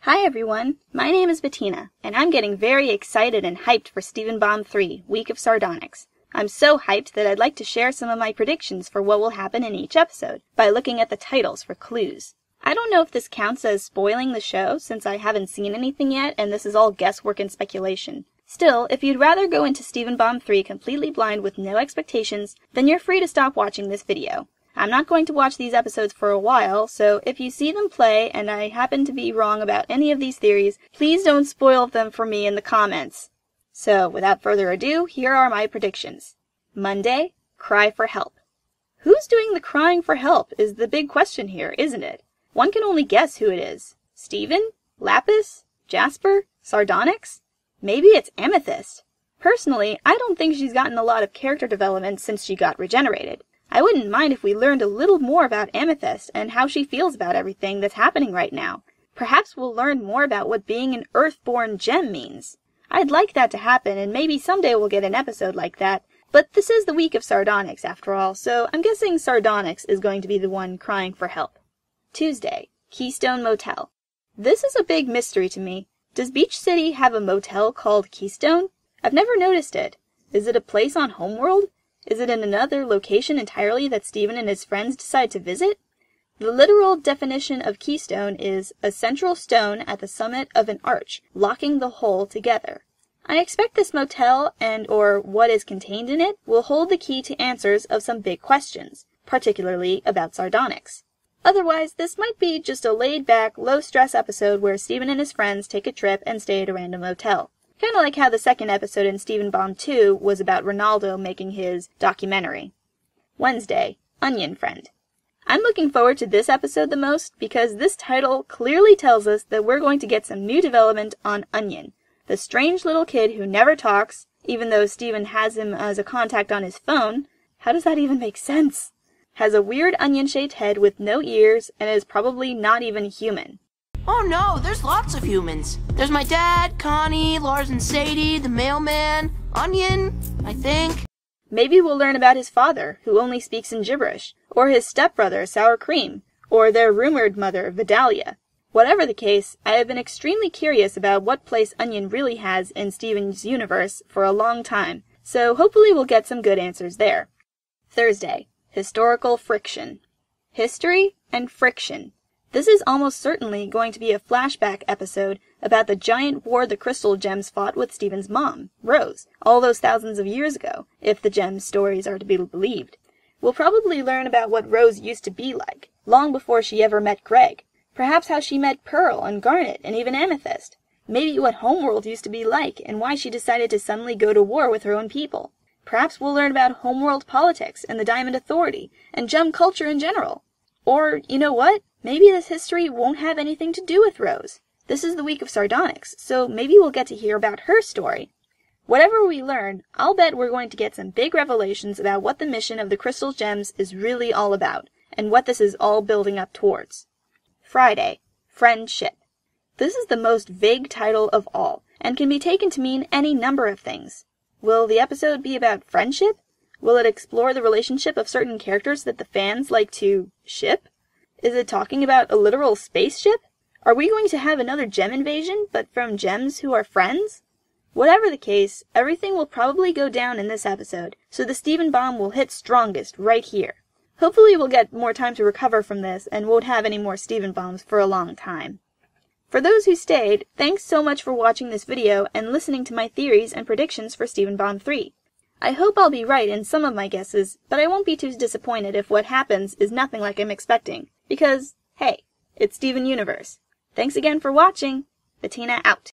Hi everyone, my name is Bettina, and I'm getting very excited and hyped for StevenBomb 3, Week of Sardonyx. I'm so hyped that I'd like to share some of my predictions for what will happen in each episode, by looking at the titles for clues. I don't know if this counts as spoiling the show, since I haven't seen anything yet and this is all guesswork and speculation. Still, if you'd rather go into StevenBomb 3 completely blind with no expectations, then you're free to stop watching this video. I'm not going to watch these episodes for a while, so if you see them play and I happen to be wrong about any of these theories, please don't spoil them for me in the comments. So, without further ado, here are my predictions. Monday, cry for help. Who's doing the crying for help is the big question here, isn't it? One can only guess who it is. Steven? Lapis? Jasper? Sardonyx? Maybe it's Amethyst. Personally, I don't think she's gotten a lot of character development since she got regenerated. I wouldn't mind if we learned a little more about Amethyst and how she feels about everything that's happening right now. Perhaps we'll learn more about what being an Earthborn gem means. I'd like that to happen, and maybe someday we'll get an episode like that, but this is the week of Sardonyx after all, so I'm guessing Sardonyx is going to be the one crying for help. Tuesday, Keystone Motel. This is a big mystery to me. Does Beach City have a motel called Keystone? I've never noticed it. Is it a place on Homeworld? Is it in another location entirely that Steven and his friends decide to visit? The literal definition of keystone is a central stone at the summit of an arch, locking the whole together. I expect this motel and/or what is contained in it will hold the key to answers of some big questions, particularly about Sardonyx. Otherwise, this might be just a laid-back, low-stress episode where Steven and his friends take a trip and stay at a random motel. Kind of like how the second episode in StevenBomb 2 was about Ronaldo making his documentary. Wednesday, Onion Friend. I'm looking forward to this episode the most because this title clearly tells us that we're going to get some new development on Onion, the strange little kid who never talks, even though Steven has him as a contact on his phone. How does that even make sense? Has a weird onion-shaped head with no ears and is probably not even human. Oh no, there's lots of humans. There's my dad, Connie, Lars and Sadie, the mailman, Onion, I think. Maybe we'll learn about his father, who only speaks in gibberish, or his stepbrother, Sour Cream, or their rumored mother, Vidalia. Whatever the case, I have been extremely curious about what place Onion really has in Steven's universe for a long time, so hopefully we'll get some good answers there. Thursday, Historical Friction. History and friction. This is almost certainly going to be a flashback episode about the giant war the crystal gems fought with Steven's mom, Rose, all those thousands of years ago, if the gems' stories are to be believed. We'll probably learn about what Rose used to be like, long before she ever met Greg. Perhaps how she met Pearl and Garnet and even Amethyst. Maybe what Homeworld used to be like and why she decided to suddenly go to war with her own people. Perhaps we'll learn about Homeworld politics and the Diamond Authority and gem culture in general. Or, you know what? Maybe this history won't have anything to do with Rose. This is the week of Sardonyx, so maybe we'll get to hear about her story. Whatever we learn, I'll bet we're going to get some big revelations about what the mission of the Crystal Gems is really all about, and what this is all building up towards. Friday, Friendship. This is the most vague title of all, and can be taken to mean any number of things. Will the episode be about friendship? Will it explore the relationship of certain characters that the fans like to ship? Is it talking about a literal spaceship? Are we going to have another gem invasion, but from gems who are friends? Whatever the case, everything will probably go down in this episode, so the StevenBomb will hit strongest right here. Hopefully we'll get more time to recover from this and won't have any more StevenBombs for a long time. For those who stayed, thanks so much for watching this video and listening to my theories and predictions for StevenBomb 3. I hope I'll be right in some of my guesses, but I won't be too disappointed if what happens is nothing like I'm expecting. Because, hey, it's Steven Universe. Thanks again for watching. Bettina out.